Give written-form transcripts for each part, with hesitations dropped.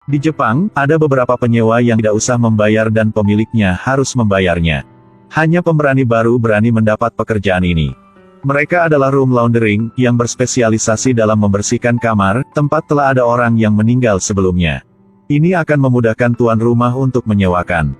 Di Jepang, ada beberapa penyewa yang tidak usah membayar dan pemiliknya harus membayarnya. Hanya pemberani baru berani mendapat pekerjaan ini. Mereka adalah room laundering, yang berspesialisasi dalam membersihkan kamar, tempat telah ada orang yang meninggal sebelumnya. Ini akan memudahkan tuan rumah untuk menyewakan.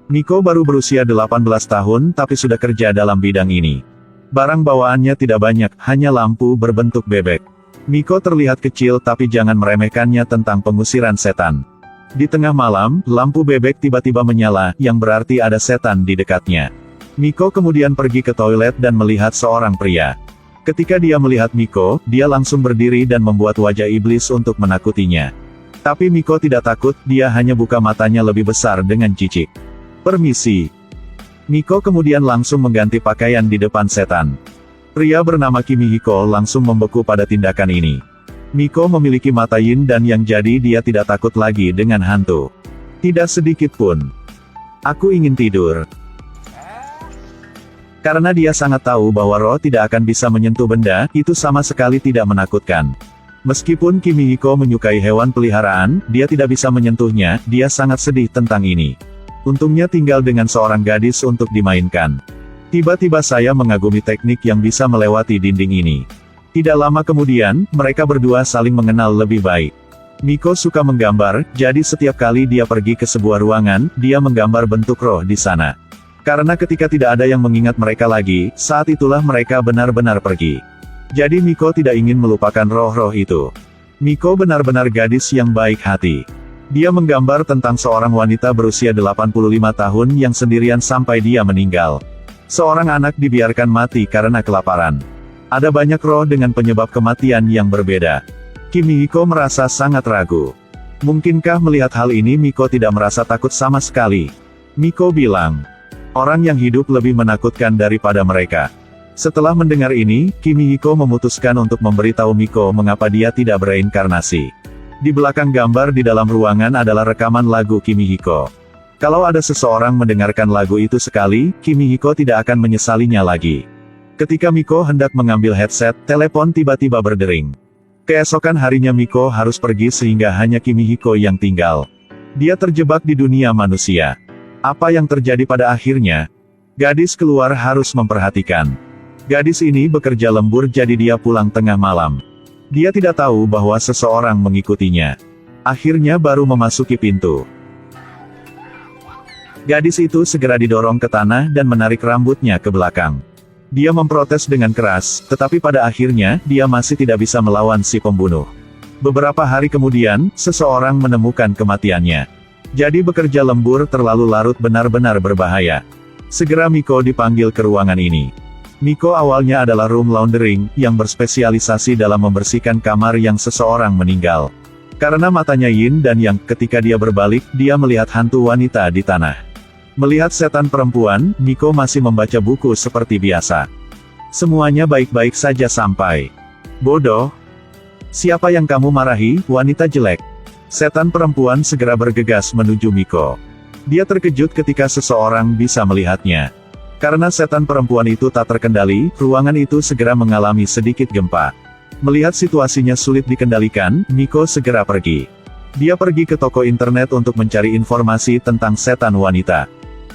Miko baru berusia 18 tahun tapi sudah kerja dalam bidang ini. Barang bawaannya tidak banyak, hanya lampu berbentuk bebek. Miko terlihat kecil tapi jangan meremehkannya tentang pengusiran setan. Di tengah malam, lampu bebek tiba-tiba menyala, yang berarti ada setan di dekatnya. Miko kemudian pergi ke toilet dan melihat seorang pria. Ketika dia melihat Miko, dia langsung berdiri dan membuat wajah iblis untuk menakutinya. Tapi Miko tidak takut, dia hanya buka matanya lebih besar dengan jijik. "Permisi." Miko kemudian langsung mengganti pakaian di depan setan. Pria bernama Kimihiko langsung membeku pada tindakan ini. Miko memiliki mata yin dan yang jadi dia tidak takut lagi dengan hantu. Tidak sedikit pun. "Aku ingin tidur." Karena dia sangat tahu bahwa roh tidak akan bisa menyentuh benda, itu sama sekali tidak menakutkan. Meskipun Kimihiko menyukai hewan peliharaan, dia tidak bisa menyentuhnya, dia sangat sedih tentang ini. Untungnya tinggal dengan seorang gadis untuk dimainkan. Tiba-tiba saya mengagumi teknik yang bisa melewati dinding ini. Tidak lama kemudian, mereka berdua saling mengenal lebih baik. Miko suka menggambar, jadi setiap kali dia pergi ke sebuah ruangan, dia menggambar bentuk roh di sana. Karena ketika tidak ada yang mengingat mereka lagi, saat itulah mereka benar-benar pergi. Jadi Miko tidak ingin melupakan roh-roh itu. Miko benar-benar gadis yang baik hati. Dia menggambar tentang seorang wanita berusia 85 tahun yang sendirian sampai dia meninggal. Seorang anak dibiarkan mati karena kelaparan. Ada banyak roh dengan penyebab kematian yang berbeda. Kimihiko merasa sangat ragu. Mungkinkah melihat hal ini Miko tidak merasa takut sama sekali? Miko bilang, "Orang yang hidup lebih menakutkan daripada mereka." Setelah mendengar ini, Kimihiko memutuskan untuk memberitahu Miko mengapa dia tidak bereinkarnasi. Di belakang gambar di dalam ruangan adalah rekaman lagu Kimihiko. Kalau ada seseorang mendengarkan lagu itu sekali, Kimihiko tidak akan menyesalinya lagi. Ketika Miko hendak mengambil headset, telepon tiba-tiba berdering. Keesokan harinya Miko harus pergi sehingga hanya Kimihiko yang tinggal. Dia terjebak di dunia manusia. Apa yang terjadi pada akhirnya? Gadis keluar harus memperhatikan. Gadis ini bekerja lembur jadi dia pulang tengah malam. Dia tidak tahu bahwa seseorang mengikutinya. Akhirnya baru memasuki pintu. Gadis itu segera didorong ke tanah dan menarik rambutnya ke belakang. Dia memprotes dengan keras, tetapi pada akhirnya, dia masih tidak bisa melawan si pembunuh. Beberapa hari kemudian, seseorang menemukan kematiannya. Jadi bekerja lembur terlalu larut benar-benar berbahaya. Segera Miko dipanggil ke ruangan ini. Miko awalnya adalah room laundering, yang berspesialisasi dalam membersihkan kamar yang seseorang meninggal. Karena matanya yin dan yang, ketika dia berbalik, dia melihat hantu wanita di tanah. Melihat setan perempuan, Miko masih membaca buku seperti biasa. Semuanya baik-baik saja sampai. "Bodoh. Siapa yang kamu marahi, wanita jelek?" Setan perempuan segera bergegas menuju Miko. Dia terkejut ketika seseorang bisa melihatnya. Karena setan perempuan itu tak terkendali, ruangan itu segera mengalami sedikit gempa. Melihat situasinya sulit dikendalikan, Miko segera pergi. Dia pergi ke toko internet untuk mencari informasi tentang setan wanita.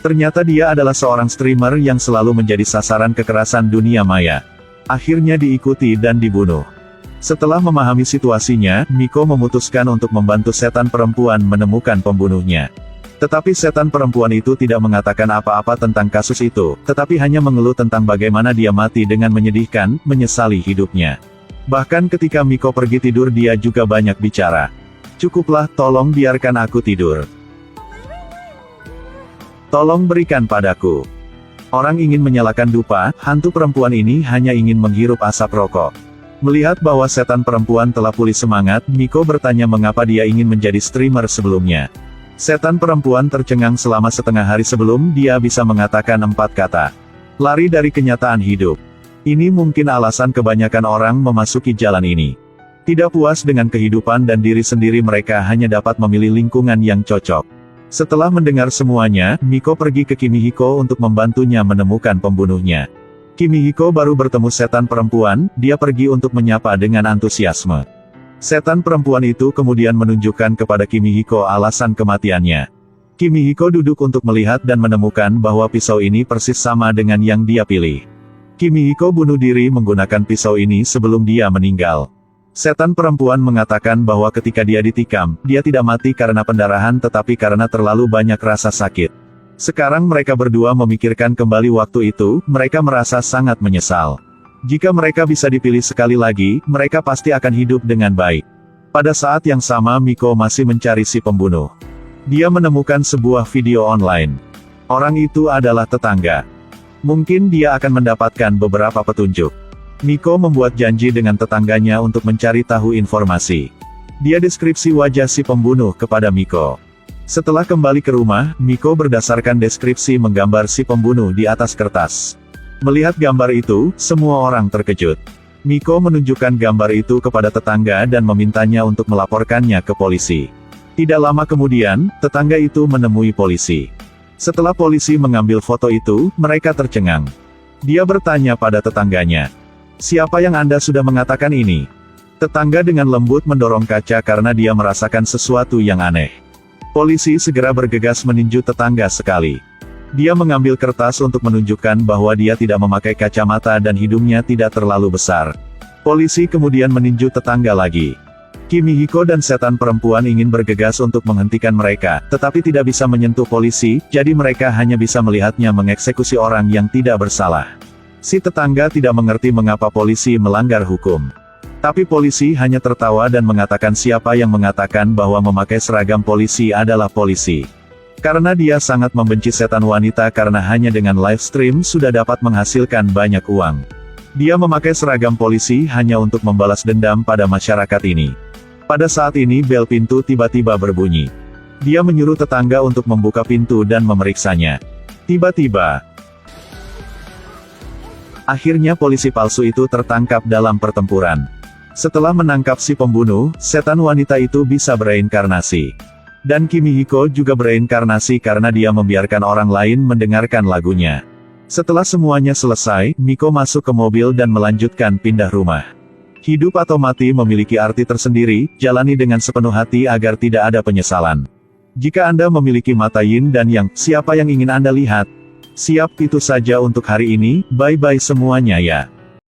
Ternyata dia adalah seorang streamer yang selalu menjadi sasaran kekerasan dunia maya. Akhirnya diikuti dan dibunuh. Setelah memahami situasinya, Miko memutuskan untuk membantu setan perempuan menemukan pembunuhnya. Tetapi setan perempuan itu tidak mengatakan apa-apa tentang kasus itu, tetapi hanya mengeluh tentang bagaimana dia mati dengan menyedihkan, menyesali hidupnya. Bahkan ketika Miko pergi tidur dia juga banyak bicara. "Cukuplah, tolong biarkan aku tidur. Tolong berikan padaku." Orang ingin menyalakan dupa, hantu perempuan ini hanya ingin menghirup asap rokok. Melihat bahwa setan perempuan telah pulih semangat, Miko bertanya mengapa dia ingin menjadi streamer sebelumnya. Setan perempuan tercengang selama setengah hari sebelum dia bisa mengatakan 4 kata. Lari dari kenyataan hidup. Ini mungkin alasan kebanyakan orang memasuki jalan ini. Tidak puas dengan kehidupan dan diri sendiri mereka hanya dapat memilih lingkungan yang cocok. Setelah mendengar semuanya, Miko pergi ke Kimihiko untuk membantunya menemukan pembunuhnya. Kimihiko baru bertemu setan perempuan, dia pergi untuk menyapa dengan antusiasme. Setan perempuan itu kemudian menunjukkan kepada Kimihiko alasan kematiannya. Kimihiko duduk untuk melihat dan menemukan bahwa pisau ini persis sama dengan yang dia pilih. Kimihiko bunuh diri menggunakan pisau ini sebelum dia meninggal. Setan perempuan mengatakan bahwa ketika dia ditikam, dia tidak mati karena pendarahan tetapi karena terlalu banyak rasa sakit. Sekarang mereka berdua memikirkan kembali waktu itu, mereka merasa sangat menyesal. Jika mereka bisa dipilih sekali lagi, mereka pasti akan hidup dengan baik. Pada saat yang sama Miko masih mencari si pembunuh. Dia menemukan sebuah video online. Orang itu adalah tetangga. Mungkin dia akan mendapatkan beberapa petunjuk. Miko membuat janji dengan tetangganya untuk mencari tahu informasi. Dia deskripsi wajah si pembunuh kepada Miko. Setelah kembali ke rumah, Miko berdasarkan deskripsi menggambar si pembunuh di atas kertas. Melihat gambar itu, semua orang terkejut. Miko menunjukkan gambar itu kepada tetangga dan memintanya untuk melaporkannya ke polisi. Tidak lama kemudian, tetangga itu menemui polisi. Setelah polisi mengambil foto itu, mereka tercengang. Dia bertanya pada tetangganya, "Siapa yang Anda sudah mengatakan ini?" Tetangga dengan lembut mendorong kaca karena dia merasakan sesuatu yang aneh. Polisi segera bergegas meninju tetangga sekali. Dia mengambil kertas untuk menunjukkan bahwa dia tidak memakai kacamata dan hidungnya tidak terlalu besar. Polisi kemudian meninju tetangga lagi. Kimihiko dan setan perempuan ingin bergegas untuk menghentikan mereka, tetapi tidak bisa menyentuh polisi, jadi mereka hanya bisa melihatnya mengeksekusi orang yang tidak bersalah. Si tetangga tidak mengerti mengapa polisi melanggar hukum. Tapi polisi hanya tertawa dan mengatakan siapa yang mengatakan bahwa memakai seragam polisi adalah polisi. Karena dia sangat membenci setan wanita karena hanya dengan live stream sudah dapat menghasilkan banyak uang. Dia memakai seragam polisi hanya untuk membalas dendam pada masyarakat ini. Pada saat ini bel pintu tiba-tiba berbunyi. Dia menyuruh tetangga untuk membuka pintu dan memeriksanya. Tiba-tiba, akhirnya polisi palsu itu tertangkap dalam pertempuran. Setelah menangkap si pembunuh, setan wanita itu bisa bereinkarnasi. Dan Kimihiko juga bereinkarnasi karena dia membiarkan orang lain mendengarkan lagunya. Setelah semuanya selesai, Miko masuk ke mobil dan melanjutkan pindah rumah. Hidup atau mati memiliki arti tersendiri, jalani dengan sepenuh hati agar tidak ada penyesalan. Jika Anda memiliki mata yin dan yang, siapa yang ingin Anda lihat? Siap, itu saja untuk hari ini, bye-bye semuanya ya.